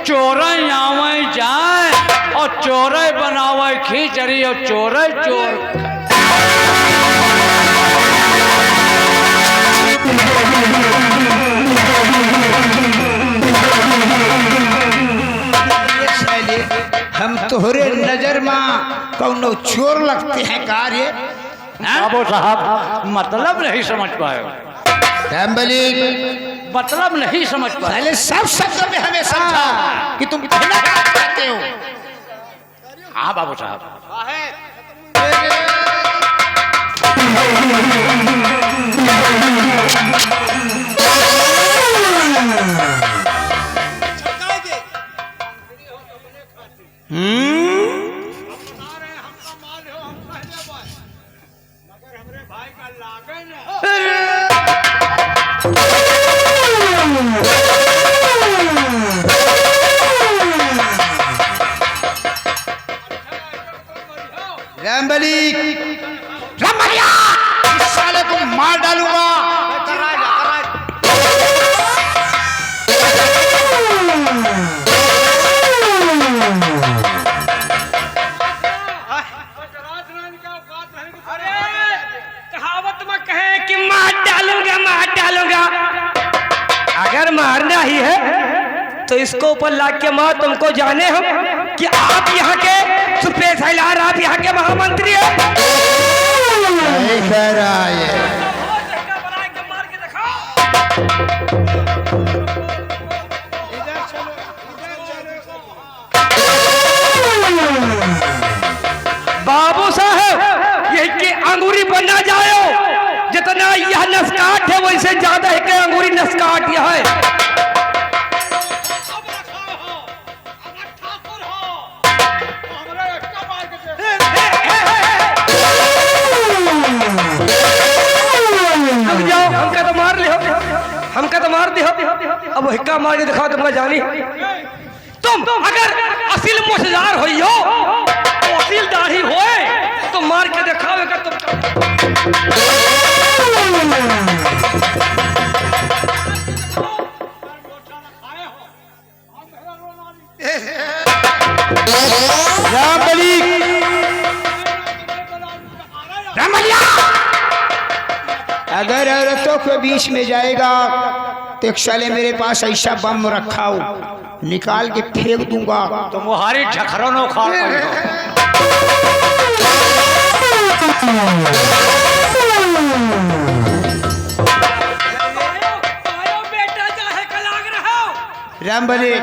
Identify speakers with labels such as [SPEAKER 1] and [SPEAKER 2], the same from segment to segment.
[SPEAKER 1] चोरई आवे जाए और चोरई बनावे खिचड़ी और चोरई चोर।
[SPEAKER 2] हम तोहरे नजर में कौनो चोर लगते हैं कार्य।
[SPEAKER 1] बाबू साहब मतलब नहीं समझ पाए, मतलब नहीं समझ पाए।
[SPEAKER 2] पहले सब शब्दों में हमें समझा कि तुम कहना क्या चाहते हो।
[SPEAKER 1] हाँ बाबू साहब।
[SPEAKER 2] रामबली रामबलिया इस साले को मार डालूंगा।
[SPEAKER 3] कहावत में कहे कि मार डालूंगा मार डालूंगा। अगर मारना ही है तो इसको ऊपर लाद के मार। तुमको जाने हम कि आप यहाँ के सुप्रीम साइलार, आप यहाँ के महामंत्री हैं। बाबू साहब ये कि अंगूरी पर ना जाओ, जितना यह नस्काट है वैसे ज्यादा है कि अंगूरी नस्काट यह है। हमका तो मार दे, अब हिक्का मार के दिखाओ तुमका जानी। तुम अगर असील मुझदार होई हो, असील दाढ़ी होए तो मार के दिखाओगे तुम।
[SPEAKER 2] अगर औरतों के बीच में जाएगा तो एक साले मेरे पास ऐसा बम रखा हो, निकाल के फेंक दूंगा।
[SPEAKER 1] तो मुहारी झखरों नो खा
[SPEAKER 3] बेटा चाहे कलाग रहो।
[SPEAKER 2] रामबली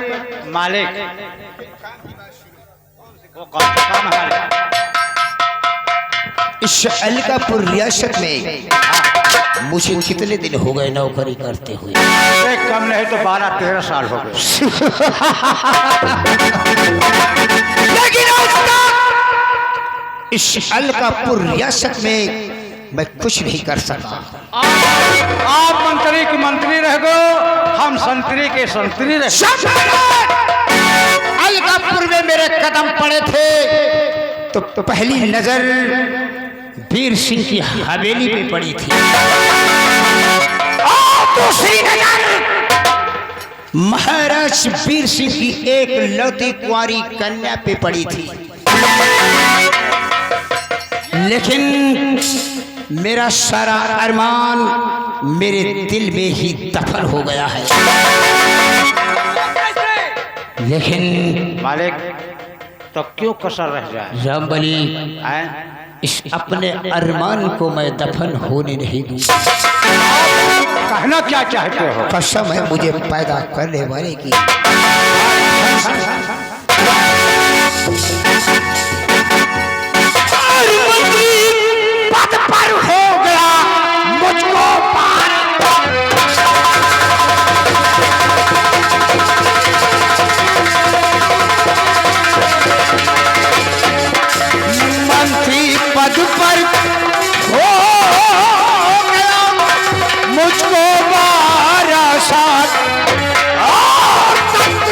[SPEAKER 1] मालिक वो कौन सा काम है?
[SPEAKER 2] इस अलकापुर रियासत में मुझे कितने दिन हो गए नौकरी करते हुए?
[SPEAKER 1] कम नहीं तो 12-13 साल हो गए।
[SPEAKER 2] लेकिन इस अलकापुर रियासत में मैं कुछ नहीं कर सका।
[SPEAKER 1] आप मंत्री की मंत्री रह गो, हम संतरी के संतरी रह।
[SPEAKER 2] अलकापुर में मेरे कदम पड़े थे तो पहली नजर वीर सिंह की हवेली पे पड़ी थी और दूसरी नजर महाराज वीर सिंह की एक लौती कुंवारी कन्या पे पड़ी थी। लेकिन मेरा सारा अरमान मेरे दिल में ही दफन हो गया है। लेकिन
[SPEAKER 1] मालिक तो क्यों कसर रह जाए?
[SPEAKER 2] रामबली इस अपने अरमान को मैं दफन होने नहीं दूंगा।
[SPEAKER 1] कहना क्या चाहते हो?
[SPEAKER 2] कसम है मुझे पैदा करने वाले की। पद पर हो गया मुझको पार। मंत्री पद पर हो गया मुझको 12 साल और तख्त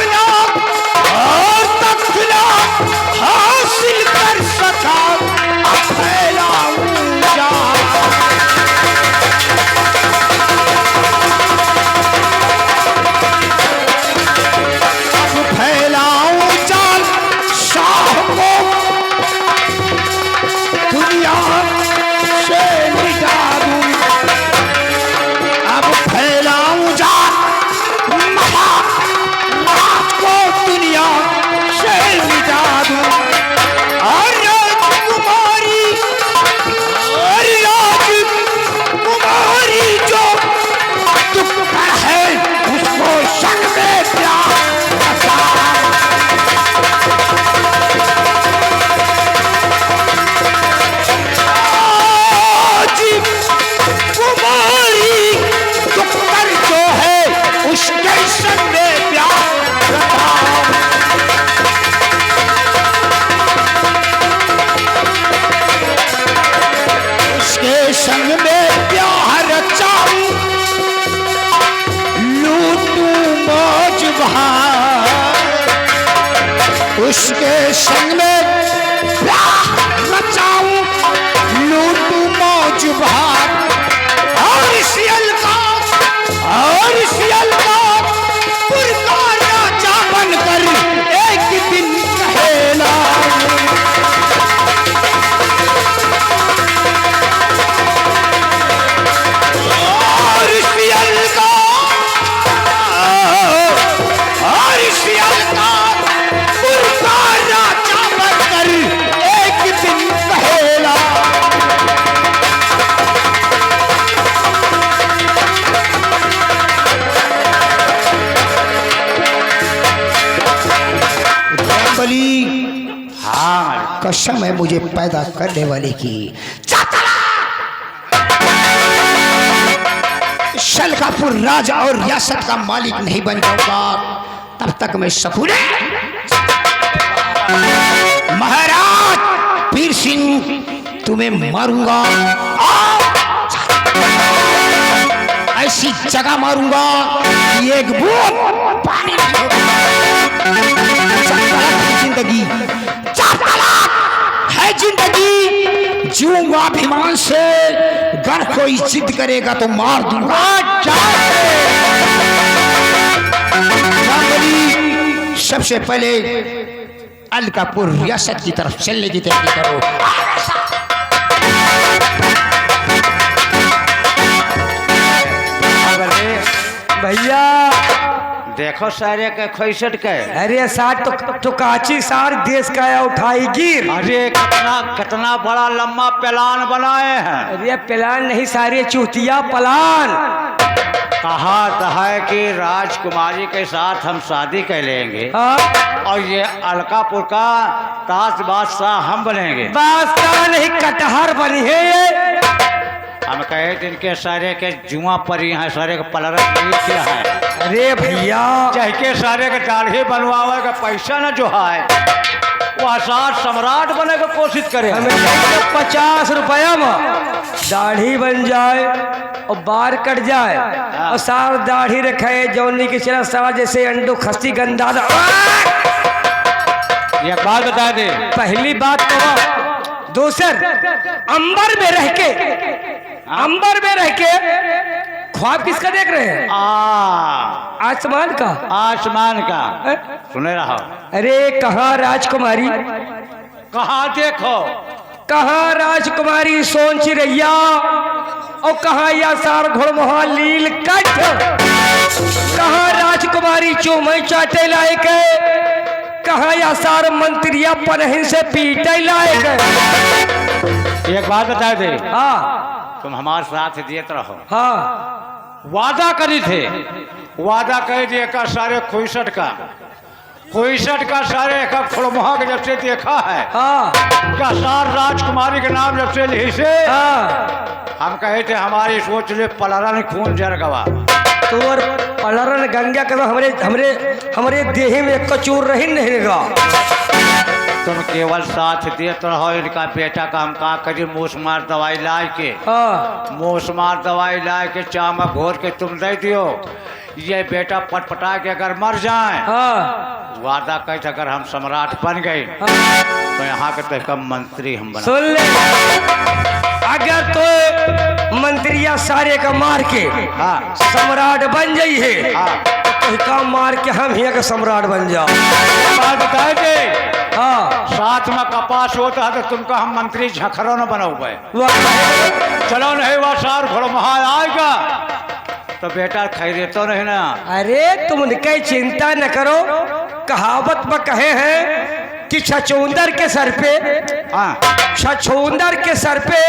[SPEAKER 2] उसके संग में बचाऊं लूटू मौज भाग और सियल का पुरका राजा बनकर एक दिन कहला हाँ कसम है मुझे पैदा करने वाले की। शलकापुर राजा और रियासत का मालिक नहीं बन जाऊंगा तब तक मैं सपूरे महाराज पीर सिंह तुम्हें मारूंगा, ऐसी जगह मारूंगा कि एक बूंद पानी नहीं होगा। जिंदगी है जिंदगी, जीऊंगा अभिमान से, घर कोई जिद करेगा तो मार दूंगा। सबसे पहले अलकापुर रियासत की तरफ चलने की तैयारी करो।
[SPEAKER 3] भैया
[SPEAKER 1] देखो सारे के खोइसट के।
[SPEAKER 3] अरे सार तो काची सार देश का उठाई गिर।
[SPEAKER 1] अरे कितना बड़ा लंबा प्लान बनाए हैं।
[SPEAKER 3] अरे प्लान नहीं सारे चूतिया प्लान।
[SPEAKER 1] कहा है कि राजकुमारी के साथ हम शादी कर लेंगे और ये अलकापुर का ताज बादशाह हम बनेंगे।
[SPEAKER 3] बादशाह नहीं कटहर बनी है ये।
[SPEAKER 1] हम कहे जिनके सारे के जुआ परी हैं, सारे के पलरस नहीं किया है।
[SPEAKER 3] अरे भैया
[SPEAKER 1] चाहे के सारे के दाढ़ी बनवावे का पैसा न जो है वो आसाद सम्राट बने की कोशिश करे।
[SPEAKER 3] हमें 50 रुपया में दाढ़ी बन जाए और बार कट जाए और सार दाढ़ी रखे जौनी की चला सारा जैसे अंडू खस्ती गंदा।
[SPEAKER 1] ये बात बता दे।
[SPEAKER 3] पहली बात तो दूसर अंबर में रह के ख्वाब किसका देख रहे हैं? आसमान का।
[SPEAKER 1] आसमान का सुने रहा।
[SPEAKER 3] अरे कहाँ राजकुमारी,
[SPEAKER 1] कहाँ देखो,
[SPEAKER 3] कहाँ राजकुमारी सोन चिरैया और कहाँ या सार घोड़मोहा लील कट, कहाँ राजकुमारी चूमई चाटे लायक है, कहाँ या सार मंत्रिया पनहिन से पीटे लायक है।
[SPEAKER 1] एक बात बता दे।
[SPEAKER 3] हाँ
[SPEAKER 1] तुम हमारे साथ देते रहो।
[SPEAKER 3] हाँ
[SPEAKER 1] वादा करी थे, वादा कह दिए का सारे खुईसठ का सारे का खुड़मुहा के जब से देखा है।
[SPEAKER 3] हाँ
[SPEAKER 1] क्या सार राजकुमारी के नाम जब से ली से हम कहे थे हमारी सोच ले पलरन खून जर गवा
[SPEAKER 3] तोर पलरन गंगा कदम हमरे देह में एक कचूर रही नहीं गा।
[SPEAKER 1] तुम केवल साथ देते रहो। इनका बेटा का हम कहा करी मूसमार दवाई ला के, मूसमार दवाई ला के चामा घोर के तुम दे दियो। ये बेटा पटपटा के अगर मर जाए, वादा कहे थे अगर हम सम्राट बन गए तो यहाँ के तो कम मंत्री हम बना।
[SPEAKER 3] सुन ले, अगर तो मंत्रिया सारे का मार के सम्राट बन जाई है तो काम मार के हम ही का सम्राट बन जाओ।
[SPEAKER 1] बात बताए थे।
[SPEAKER 3] हाँ
[SPEAKER 1] साथ में कपास होता है तो तुमको हम मंत्री झखरो न बनाओ। चलो नहीं वह सार घोड़महा आएगा तो बेटा खैरे तो नहीं ना।
[SPEAKER 3] अरे तुम उनकी चिंता न करो। कहावत में कहे हैं कि छछूंदर के सर पे, छछूंदर के सर पे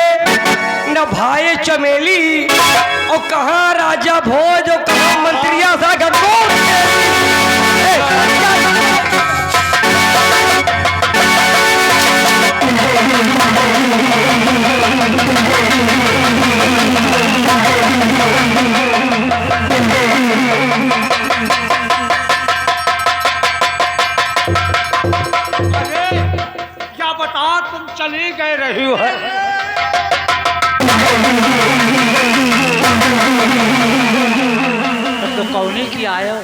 [SPEAKER 3] न भाई चमेली और कहाँ राजा भोज और कहाँ मंत्रिया सा गंगोर।
[SPEAKER 1] क्या बता तुम चली गए रही हो है? तो कौनी की आयो?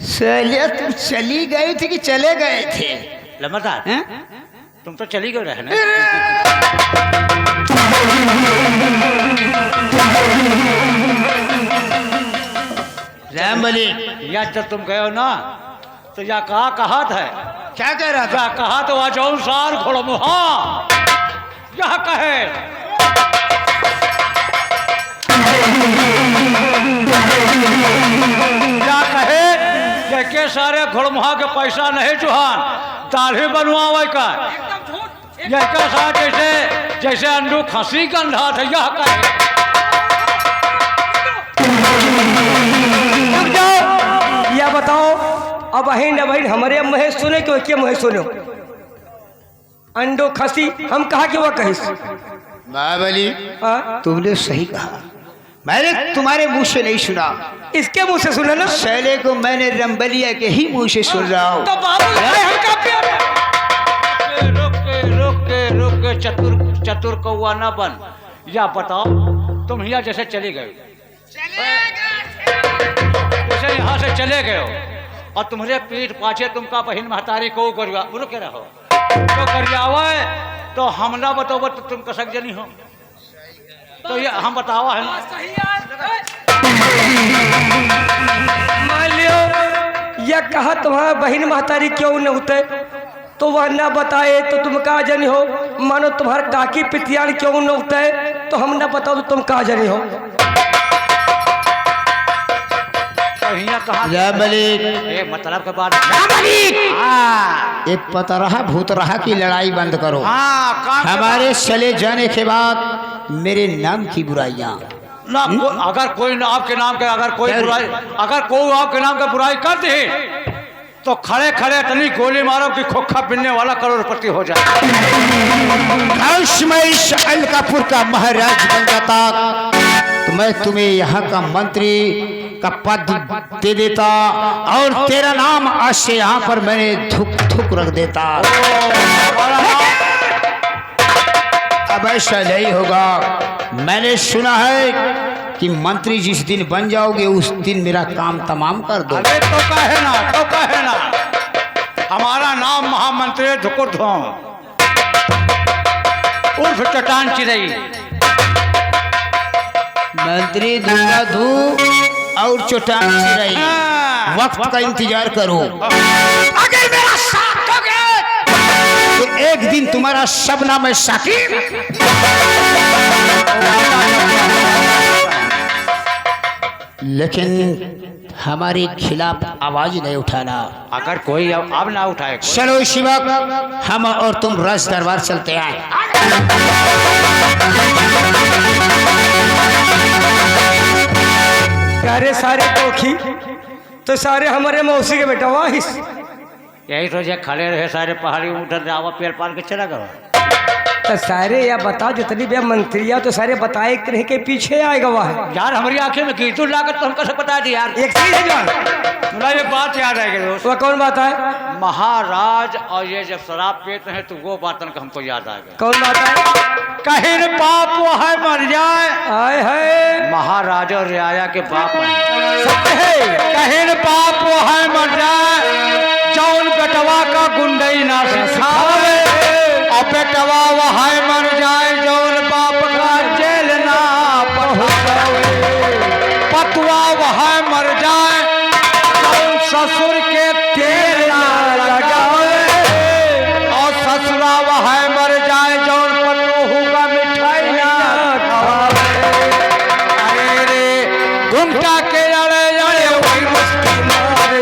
[SPEAKER 2] चलिए तुम चली गई थी कि चले गए थे?
[SPEAKER 1] लम्बादार
[SPEAKER 2] हैं?
[SPEAKER 1] तुम तो चली गए रहने।
[SPEAKER 2] राम बली
[SPEAKER 1] या जब तुम गए हो ना तो या कहा था
[SPEAKER 2] क्या कह रहा था?
[SPEAKER 1] या कहा तो आ जाऊं सार घोड़मुहा यह कहे क्या कहे ये के सारे घोड़मुहा के पैसा नहीं चुहान दाढ़ी बनवावे का यह का सा जैसे जैसे अंडू खसी गंधा था यह कहे।
[SPEAKER 3] रुक जाओ, या बताओ अब बहन बहन हमारे मुँह सुने क्यों क्या मुँह सुनो अंडो खसी हम कहा कि वह कही
[SPEAKER 2] बाबली
[SPEAKER 3] हाँ?
[SPEAKER 2] तुमने सही कहा, मैंने तुम्हारे मुंह से नहीं सुना,
[SPEAKER 3] इसके मुँह से सुना ना।
[SPEAKER 2] शैले को मैंने रंबलिया के ही मुंह से सुन रहा हूँ।
[SPEAKER 3] तो बाबू हम का प्यार
[SPEAKER 1] रुक के चतुर कौआ न बन। या बताओ तुम यहाँ जैसे चले गए जैसे यहाँ से चले गए हो और तुम्हारे पीठ पाछे तुमका बहन महतारी को रुक रहो तो करियावा तो हम ना बताओ तो तुम कसक जनी हो तो ये हम बतावा है
[SPEAKER 3] मान लियो यह कहा तुम्हारा बहन महतारी क्यों न होते तो वह न बताए तो तुम कहा जनी हो। मानो तुम्हारे काकी पितियान क्यों न होते तो हम न बताओ तो तुम कहा जनी हो।
[SPEAKER 1] तो यहाँ कहा मतलब के बाद
[SPEAKER 2] ये पतरहा भूतरहा की लड़ाई बंद करो।
[SPEAKER 1] हाँ
[SPEAKER 2] हमारे चले जाने के बाद मेरे नाम की बुराइयां
[SPEAKER 1] ना अगर कोई आपके नाम के अगर कोई आपके नाम का बुराई कर दे तो खड़े खड़े इतनी गोली मारो कि खोखा पिनने वाला करोड़पति हो जाए।
[SPEAKER 2] अलकापुर का महाराज बन जाता तो मैं तुम्हें यहाँ का मंत्री का पद दे देता और तेरा नाम आज से यहाँ पर मैंने थुक रख देता। अब ऐसा नहीं होगा। मैंने सुना है कि मंत्री जिस दिन बन जाओगे उस दिन मेरा काम तमाम कर दो।
[SPEAKER 1] अरे तो कहे ना हमारा नाम महामंत्री धुकुर धों उर्फ चट्टान चिरई।
[SPEAKER 2] मंत्री दूंगा धू और चट्टान चिरई, वक्त का इंतजार करो। अगर मेरा साथ दोगे तो एक दिन तुम्हारा शबना में शाकिर लेकिन हमारे खिलाफ आवाज नहीं उठाना।
[SPEAKER 1] अगर कोई अब ना उठाए
[SPEAKER 2] चलो शिवक हम और तुम राज दरबार चलते हैं।
[SPEAKER 3] अरे सारे कोखी तो सारे हमारे मौसी के बेटा वाहिस
[SPEAKER 1] यही तो खड़े रहे सारे पहाड़ी उधर जावा पेड़ पाल के चला गया
[SPEAKER 3] तो सारे या बताओ जितनी भी मंत्रिया तो सारे बताए कि के पीछे आएगा वह
[SPEAKER 1] यार हमारी आंखें में कीचड़ लागत तो हम कैसे बता दी यार।
[SPEAKER 3] एक चीज है जो
[SPEAKER 1] मुझे ये बात याद आएगी दोस्त।
[SPEAKER 3] वह कौन बात है?
[SPEAKER 1] महाराज और ये जब शराब पीते हैं तो वो बातन का हमको याद आ गया।
[SPEAKER 3] कौन बात है?
[SPEAKER 1] कहीं पाप वो है मर जाए
[SPEAKER 3] आए है
[SPEAKER 1] महाराज और रियाया के बाप हैं।
[SPEAKER 3] सत्य है
[SPEAKER 1] कहीं पाप वो है मर जाए जौन बेटवा का गुंडई ना सिखावे और बेटवा वो है मर जाए जौन बाप का जेल ना पहुंचावे। पतवा वो है मर जाए जौन ससुर के तेल ना लगावे और ससुरा वो है मर जाए जौन पतोहू का मिठाई ना खावे। अरे रे घुमटा के अड़े अड़े वही मुश्किल मारे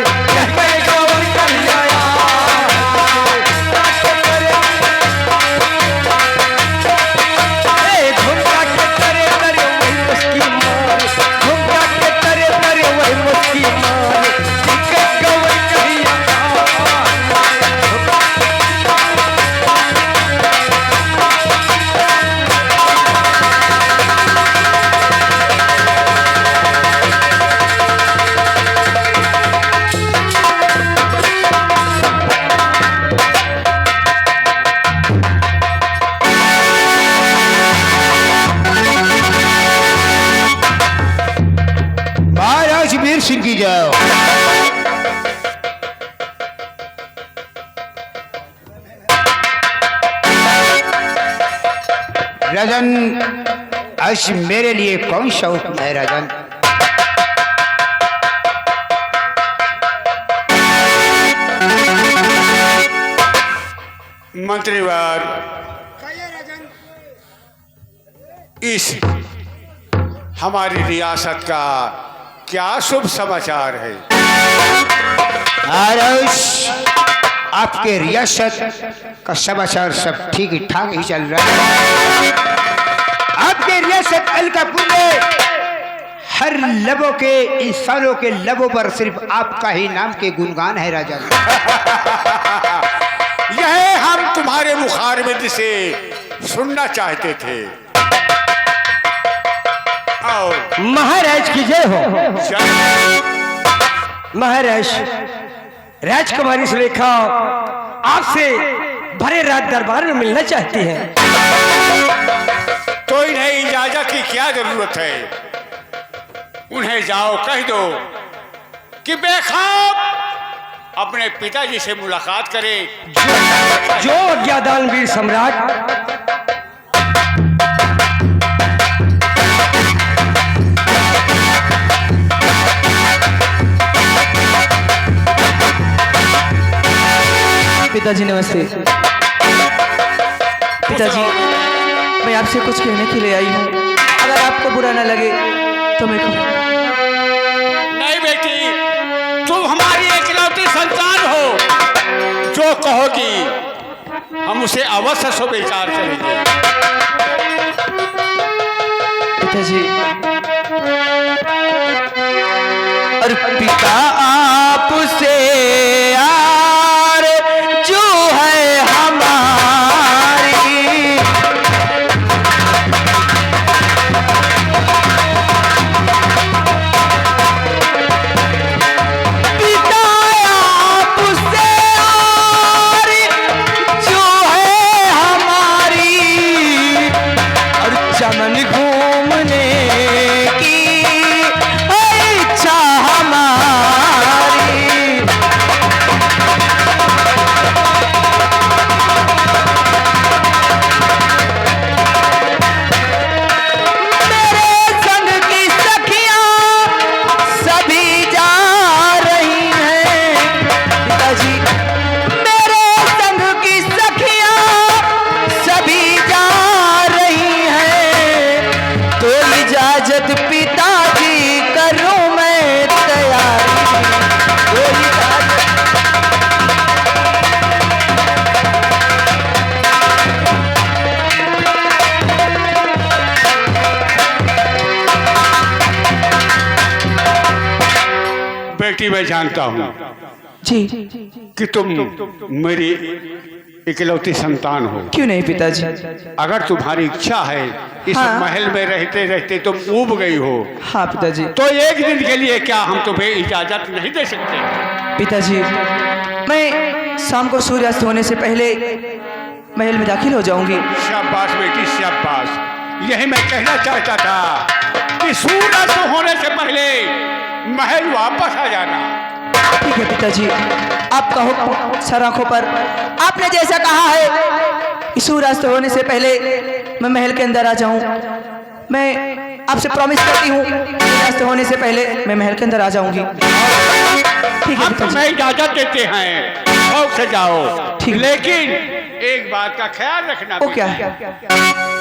[SPEAKER 2] राजन, आज मेरे लिए कौन सा हुक्म है राजन?
[SPEAKER 4] मंत्रीवर, इस हमारी रियासत का क्या शुभ समाचार है?
[SPEAKER 2] आरुष, आपके रियासत का समाचार सब ठीक ठाक ही चल रहा है। आपके रियासत अलकापुर में हर लबों के इंसानों के लबों पर सिर्फ आपका ही नाम के गुणगान है राजा।
[SPEAKER 4] यह हम तुम्हारे मुखारबिंद से सुनना चाहते थे। और
[SPEAKER 3] महाराज की जय हो। महाराज, राजकुमारी सुलेखा आपसे भरे रात दरबार में मिलना चाहती है।
[SPEAKER 4] तो इन्हें इजाजत की क्या जरूरत है? उन्हें जाओ कह दो कि बेखौफ अपने पिताजी से मुलाकात करे।
[SPEAKER 3] जो अज्ञादान वीर सम्राट
[SPEAKER 5] पिताजी नमस्ते। पिताजी, मैं आपसे कुछ कहने के लिए आई हूँ। अगर आपको बुरा ना लगे तो मैं कहूँ।
[SPEAKER 4] नहीं बेटी, तुम हमारी एकलौती संतान हो। जो कहोगी हम उसे अवश्य स्वीकार करेंगे।
[SPEAKER 5] पिताजी, और पिता आपसे
[SPEAKER 4] बेटी, मैं जानता हूँ
[SPEAKER 5] जी
[SPEAKER 4] कि तुम मेरी इकलौती संतान हो।
[SPEAKER 5] क्यों नहीं पिताजी?
[SPEAKER 4] अगर तुम्हारी इच्छा है, इस
[SPEAKER 5] हाँ।
[SPEAKER 4] महल में रहते रहते तुम ऊब गई हो,
[SPEAKER 5] हाँ पिताजी।
[SPEAKER 4] तो एक दिन के लिए क्या हम तुम्हें इजाजत नहीं दे सकते?
[SPEAKER 5] पिताजी, मैं शाम को सूर्यास्त होने से पहले महल में दाखिल हो जाऊंगी।
[SPEAKER 4] शाबाश बेटी, शाबाश। यही मैं कहना चाहता था कि सूर्यास्त होने से पहले महल वापस आ जाना।
[SPEAKER 5] ठीक है पिताजी, आपका हुक्म सर आंखों पर। आपने जैसा कहा है कि सूर्यास्त होने से पहले मैं महल के अंदर आ जाऊं, मैं आपसे प्रॉमिस करती हूँ सूर्यास्त होने से पहले मैं महल के अंदर आ जाऊंगी। ठीक है
[SPEAKER 4] हम
[SPEAKER 5] पिताजी।
[SPEAKER 4] तुम्हें इजाजत देते हैं, शौक से जाओ।
[SPEAKER 5] ठीक।
[SPEAKER 4] लेकिन एक बात का ख्याल रखना।
[SPEAKER 5] वो क्या है?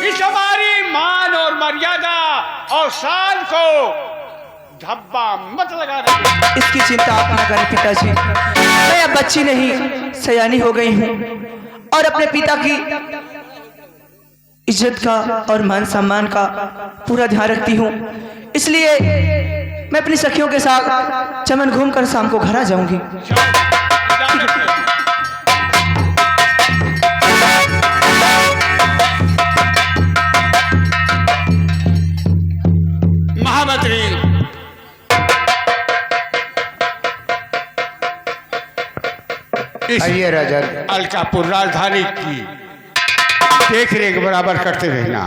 [SPEAKER 4] इस हमारी मान और मर्यादा और शान को धब्बा मत लगाना।
[SPEAKER 5] इसकी चिंता आप ना करें पिताजी। मैं अब बच्ची नहीं, सयानी हो गई हूँ और अपने पिता की इज्जत का और मान सम्मान का पूरा ध्यान रखती हूँ। इसलिए मैं अपनी सखियों के साथ चमन घूमकर शाम को घर आ जाऊंगी।
[SPEAKER 4] महामंत्री, इस
[SPEAKER 2] आइए राजा।
[SPEAKER 4] अलकापुर राजधानी की देख रेख बराबर करते रहना।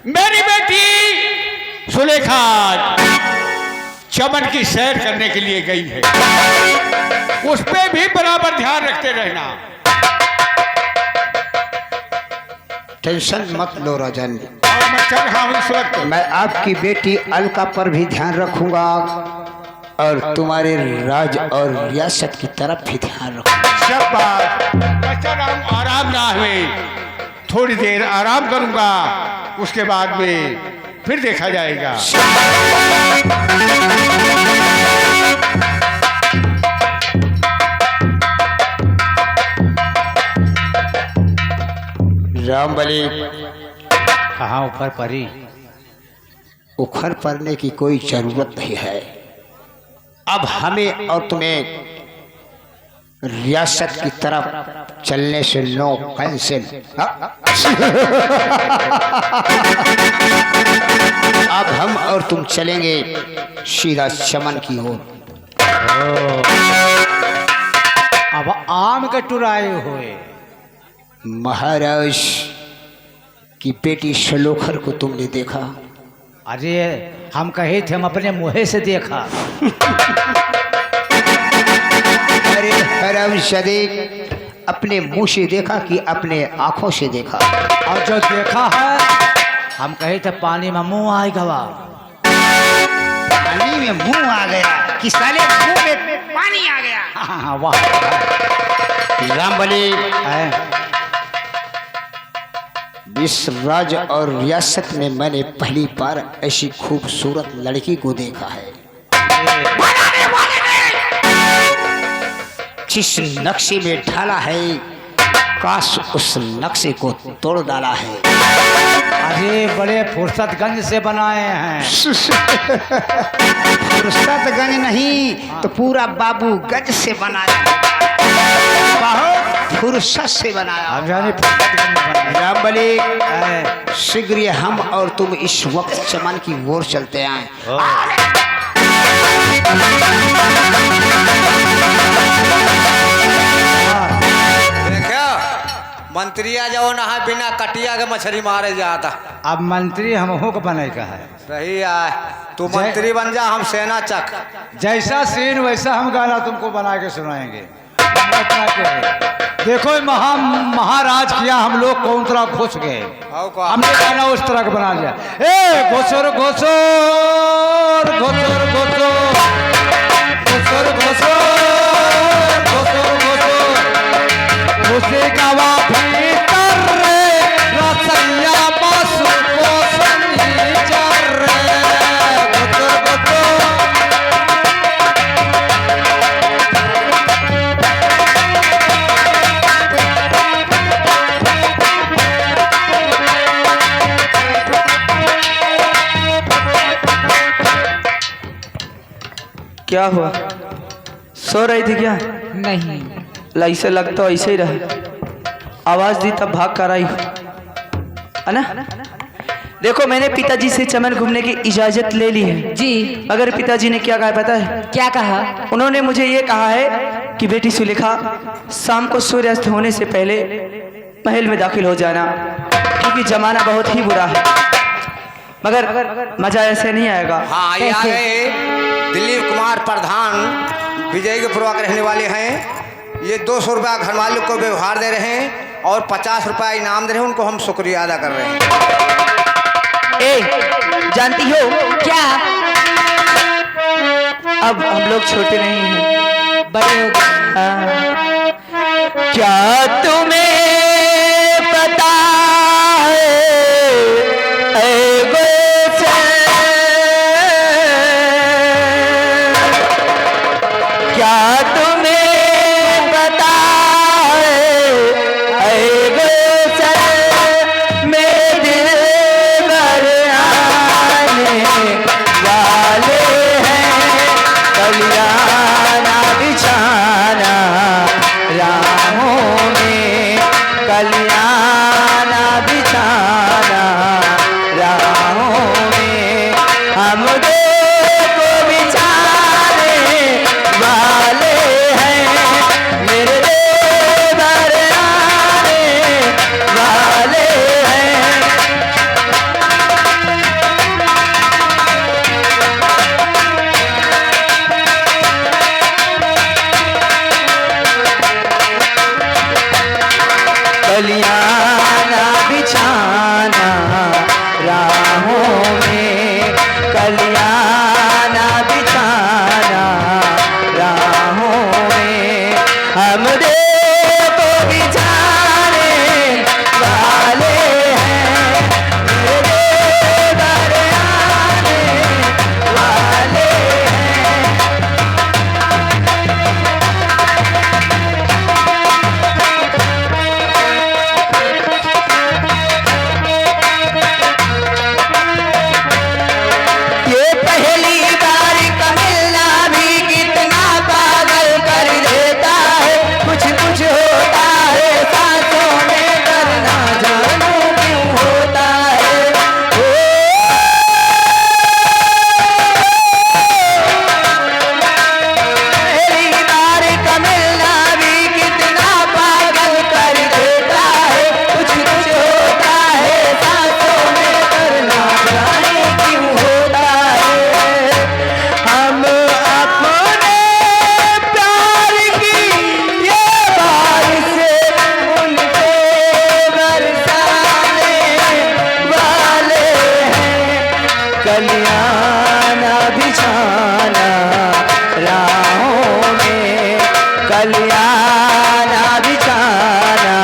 [SPEAKER 4] मेरी बेटी सुलेखा चमन की सैर करने के लिए गई है, उस पे भी बराबर ध्यान रखते रहना।
[SPEAKER 2] टेंशन मत लो राजन।
[SPEAKER 4] और मैं चल रहा हूँ इस वक्त।
[SPEAKER 2] मैं आपकी बेटी अलका पर भी ध्यान रखूंगा और तुम्हारे राज और रियासत की तरफ भी ध्यान रखूंगा।
[SPEAKER 4] शाबाश। मैं चल रहा हूँ, आराम ना हुए, थोड़ी देर आराम करूंगा, उसके बाद में फिर देखा जाएगा।
[SPEAKER 2] रामबली,
[SPEAKER 1] कहाँ ऊपर परी?
[SPEAKER 2] उखड़ पड़ने की कोई जरूरत नहीं है। अब हमें और तुम्हें रियासत की तरफ चलने से नो कैंसिल। अब हम और तुम चलेंगे सीधा चमन की ओर।
[SPEAKER 1] अब आम के टुराए हुए
[SPEAKER 2] महाराज की बेटी शलोखर को तुमने देखा?
[SPEAKER 1] अरे हम कहे थे, हम अपने मुँह से देखा।
[SPEAKER 2] अरे हराम सदीक, अपने मुंह से देखा कि अपने आंखों से देखा?
[SPEAKER 1] और जो देखा है, हम कहे थे पानी में मुंह आए गवा।
[SPEAKER 2] पानी में मुंह आ गया कि साले मुंह में पानी आ गया?
[SPEAKER 1] हाँ, वाह।
[SPEAKER 2] रामबली,
[SPEAKER 1] है।
[SPEAKER 2] इस राज और रियासत में मैंने पहली बार ऐसी खूबसूरत लड़की को देखा है। जिस नक्शे में ढाला है, काश उस नक्शे को तोड़ डाला है।
[SPEAKER 1] अरे बड़े फुर्सतगंज से बनाए हैं।
[SPEAKER 2] फुर्सतगंज नहीं तो पूरा बाबूगंज से बनाया, बहुत फुर्सत से बनाया।
[SPEAKER 1] हम जाने फुर्सतगंज में बनाए।
[SPEAKER 2] रामबली, शीघ्र हम और तुम इस वक्त चमन की ओर चलते हैं।
[SPEAKER 6] देखो मंत्री आ जाओ नहा बिना कटिया के मछली मारे जाता।
[SPEAKER 1] अब मंत्री हम हो के बने का है।
[SPEAKER 6] सही है, तू मंत्री बन जा, हम सेना चक।
[SPEAKER 1] जैसा सीन वैसा हम गाना तुमको बना के सुनाएंगे। इतना क्या है? देखो महाराज किया, हम लोग कौन तरह खुश गए। हमने गाना उस तरह का बना लिया। ए घोसर घोसर घोसर घोसर घोसर घोसर घोसर घोसर उसे गावा भीतर रे रसैया मासू को सनीचर रे घोसर घोसर।
[SPEAKER 5] क्या हुआ, सो रही थी क्या?
[SPEAKER 7] नहीं।
[SPEAKER 5] ऐसे लगता ऐसे ही रहा। आवाज दी तब भाग कर आई है ना? देखो मैंने पिताजी से चमन घूमने की इजाजत ले ली है
[SPEAKER 7] जी।
[SPEAKER 5] मगर पिताजी ने क्या कहा पता है?
[SPEAKER 7] क्या कहा?
[SPEAKER 5] उन्होंने मुझे ये कहा है कि बेटी सुलेखा, शाम को सूर्यास्त होने से पहले महल में दाखिल हो जाना, क्योंकि जमाना बहुत ही बुरा है। मगर मजा ऐसे नहीं आएगा।
[SPEAKER 6] हाँ, ये आ गए दिलीप कुमार प्रधान, विजय के पूर्वक रहने वाले हैं। ये 200 रुपया घर मालिक को व्यवहार दे रहे हैं और 50 रुपया इनाम दे रहे हैं। उनको हम शुक्रिया अदा कर रहे हैं।
[SPEAKER 5] ए, जानती हो
[SPEAKER 7] क्या?
[SPEAKER 5] अब हम लोग छोटे नहीं हैं,
[SPEAKER 7] बड़े हो गए।
[SPEAKER 5] हाँ। क्या तुम्हें पता है ऐ गुलशन, क्या तुम्हें पता है ऐ गुलशन, मेरे दिल भर आने वाले हैं कल्याणा बिछाना राहों में। हम देखो बिछाने वाले हैं, मेरे दर आने वाले हैं। ये पहली बार का मिलना भी कितना पागल कर देता है, कुछ कुछ होता है सांसों में, डरना जानू क्यों होता है। ओ, पहली बार का मिलना भी कितना पागल कर देता है, कुछ कुछ होता है सांसों में, डरना जाने क्यों होता है। हम अपने प्यार की ये बारिश उनके बरसाने वाले हैं, कलियाना बिछाना राहों में, कलियाना बिछाना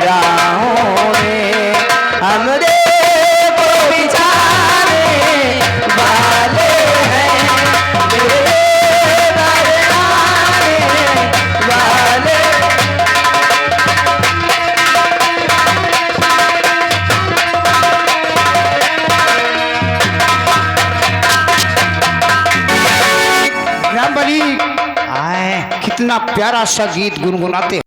[SPEAKER 5] राहों में, हम देखो बिछाने वाले हैं, मेरे दर आने वाले।
[SPEAKER 2] राम बली कितना प्यारा सा गीत गुनगुनाते